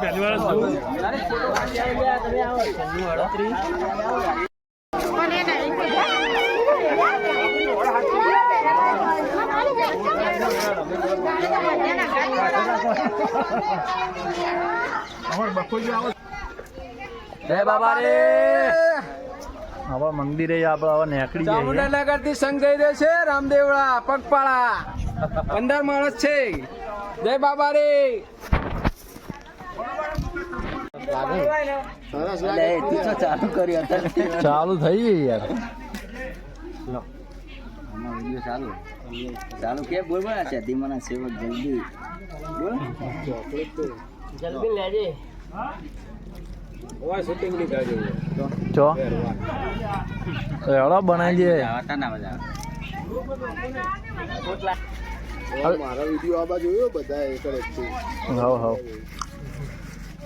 પહેલી વાર જય બાબા રે હવે મંદિરે આપણે હવે નીકળી જઈએ. ચામુંડાનગર થી સંઘ જઈ રહ્યો છે રામદેવડા પગપાળા 15 માણસ છે. જય બાબા રે ચાલુ થઈ ગઈ યાર. ચાલુ કે બોલ બોલ છે ધીમાના સેવક જલ્દી બોલ જલ્દી લેજે ઓય શૂટિંગ ની ગાડી ચો એડો બનાવી દે. આવતા ના મજા મારો વિડિયો આબા જોયો બધા એ કરે છે. હવ હવ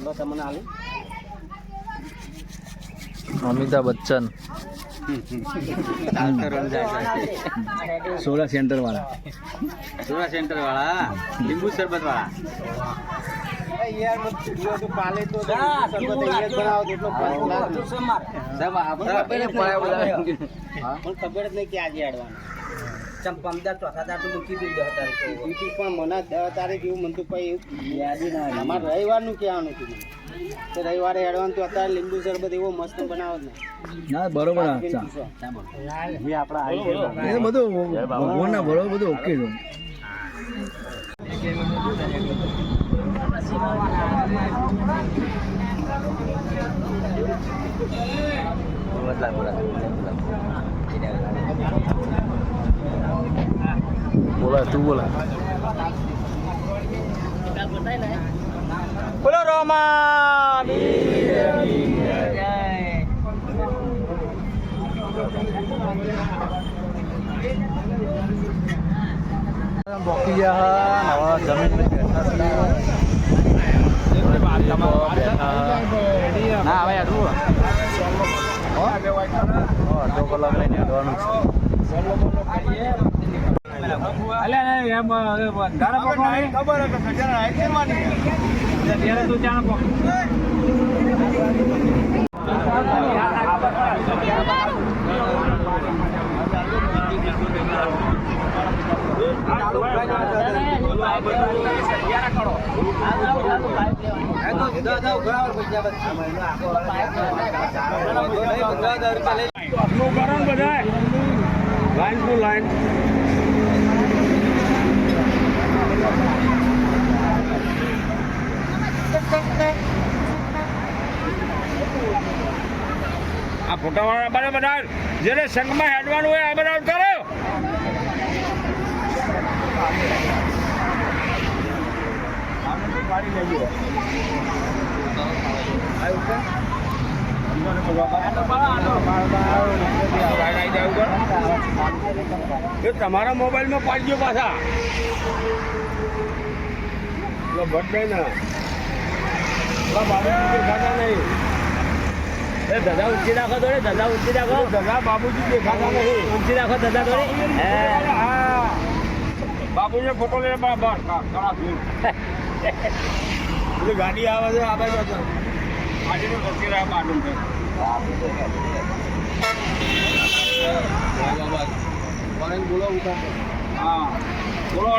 લો તમને આલી અમિતાભ બચ્ચન સોલા સેન્ટર વાળા લીંબુ શરબત વાળા યાર મત જો તો પાલે તો શરબત અહીંયા જ બનાવો એટલો સબ આપણે પાયા બધા હા પણ ખબર જ નહીં કે આજે આડવાનું ચમ 15 ચોથા તારીખ મૂકી દીધું 10 તારીખ પણ મને 10 તારીખ એવું મન તો પછી યાદી ના અમાર રવિવારનું કહેવાનું હતું તો રવિવારે એડવાન્સ તો અત્યારે લીંબુ શરબત એવો મસ્ત બનાવો ને ના બરોબર એ બધું ભગવાનના બરોબર બધું ઓકે છે. બોલા તું બોલા બોલો રોમા બોકી ગયા નવા જમીન બેઠા ના હવે આટલું અડધો કલાક લઈને અડવાનું છે. લાઈન ટુ લાઈન આ ફોટાવાળા બધા જેને સંઘમાં હેડવાનું હોય આ બધા કરો. તમારા મોબાઈલમાં પાડજો પાછા ભટ્ટ ને દેખાતા નહીં. ધજા ઊંચી રાખો થોડી ધજા ઊંચી રાખો ધજા બાબુજી દેખાતા નહીં ઊંચી રાખો ધજા થોડી. હા બાબુજી ફોટો લે બરાબર ગાડી આવે છે આ બાજુ ગાડીને ઊંચી રાખ બાજુ બોલો ઉઠા હા બોલો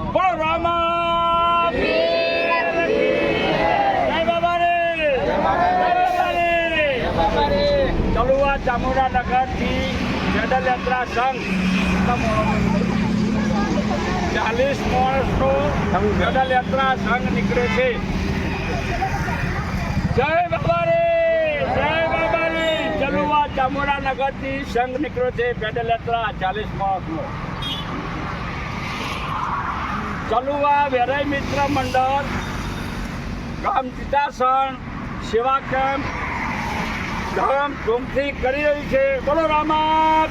બોલો રામા જય બાબા રે ચલુવા ચામુંડાનગર થી પેદલ યાત્રા સંઘ 40 માણસનો પેદલ યાત્રા સંઘ નીકળે છે. જય બાબા રે ચલુવા ચામુંડાનગર થી સંઘ નીકળ્યો છે પેદલ યાત્રા 40 માણસનો. ચલુવા વેરાઈ મિત્ર મંડળ ગામ ચિતાસણ સેવા કેમ્પ ગામ ધૂમથી કરી રહી છે. બોલો રામા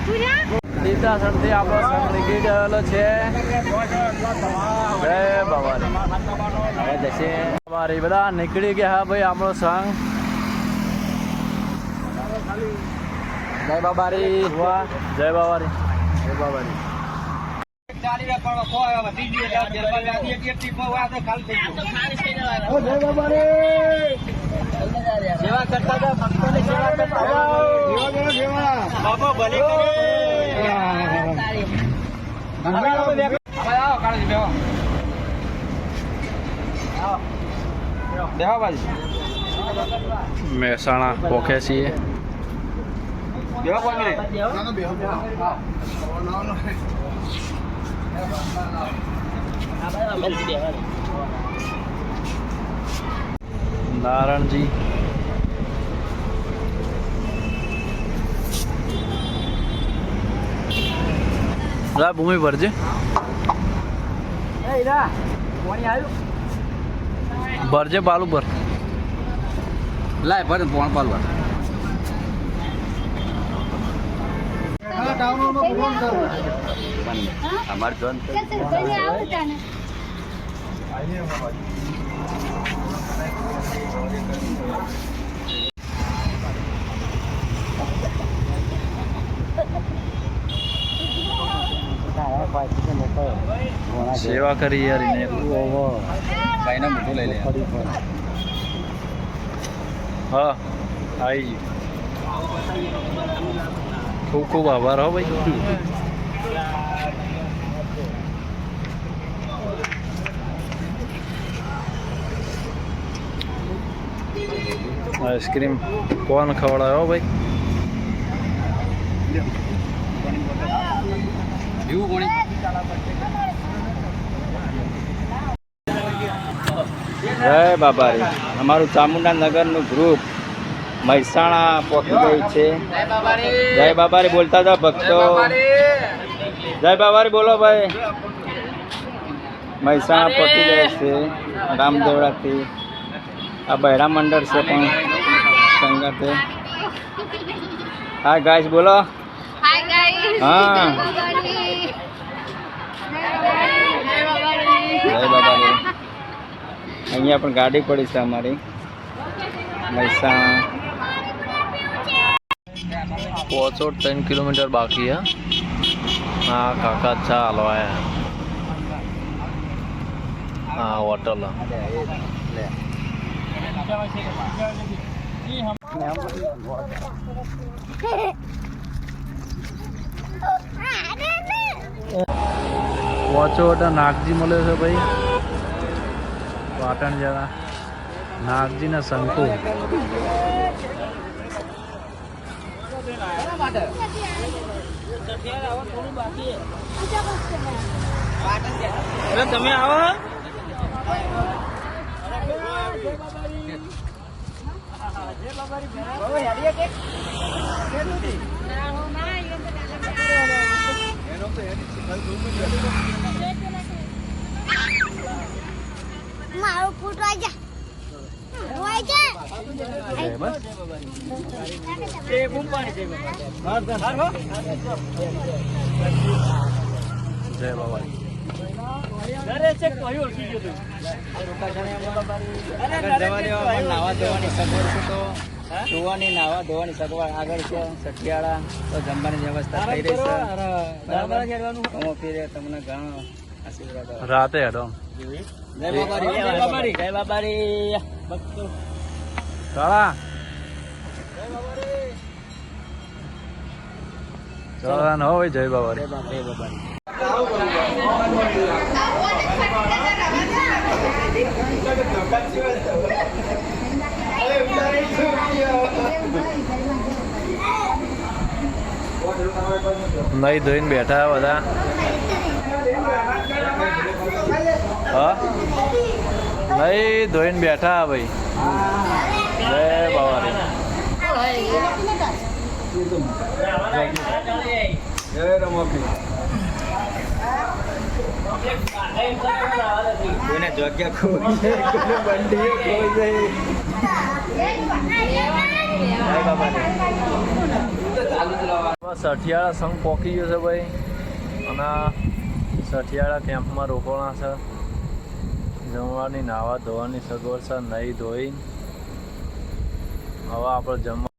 સીતાસણથી આપણો સંઘ નીકળી ગયેલો છે. જય બાબારી. હવે જશે બાબારી. બધા નીકળી ગયા હા ભાઈ આપણો સંઘ. જય બાબારી. જય બાબારી. જય બાબારી. સેવા કરતા હતા, ભક્તોની સેવા કરતા હતા. બાપા ભલે કરે. મહેસાણા પોખે છીએ. નારણજી. ભૂમિ ભરજે. ભરજે પાલું ભર. લાય ભર પોણ પાલવા. અમાર જોન સેવા કરી યાર એને. ભાઈને મોટું લઈ લે. હા આવી ગયું. ખૂબ ખૂબ આભાર હો ભાઈ. આઈસ્ક્રીમ કોણ ખવડાયો ભાઈ? જય બાબારી. અમારું ચામુંડા નગરનું ગ્રુપ મહેસાણા પહોંચી ગયું છે. જય બાબારી બોલતા હતા ભક્તો. જય બાબારી બોલો ભાઈ. મહેસાણા પહોંચી ગયા છે રામદેવડાથી. આ બહેરા મંડળ છે પણ સંગાતે. હા ગાઈસ બોલો. હા જય બાબારી. અહીંયા પણ ગાડી પડી છે અમારી મહેસાણા. પહોંચો 3 કિલોમીટર બાકી હે. હા કાકા ચા હલવાયા. હા હોટલ. પહોંચો એટલે નાગજી મળે છે ભાઈ. પાટણ જરા નાગજીના શંકુ. તમે આવો. મારો ફોટો આ જા હોય છે. જય બાબા. નાવા ધોવાની સગવડ છે તો જોવાની નાવા ધોવાની સગવડ આગળ છે. સઠિયાળા તો જમવાની વ્યવસ્થા થઈ રહી છે. બરાબર ફીરે તમને ઘણો આશીર્વાદ. રાતે હેડો. જય બાબારી. જય બાબારી. જય બાબારી. ચાલા ચાલા ન હોય. જય બાબા. જય બાબારી. નહીં ધોઈને બેઠા બધા. હા નહીં ધોઈને બેઠા ભાઈ. જય બાબા. જય રમાપી. કોઈને જગ્યા ખોઈ છે, કોઈને બંડીઓ ખોઈ છે. જય બાબારી. સઠિયાળા સંઘ પોકી ગયો છે ભાઈ અને સઠિયાળા કેમ્પમાં રોકાણા છે. જમવાની નાહવા ધોવાની સગવડ છે, નહીં ધોઈ હવે આપણે જમવા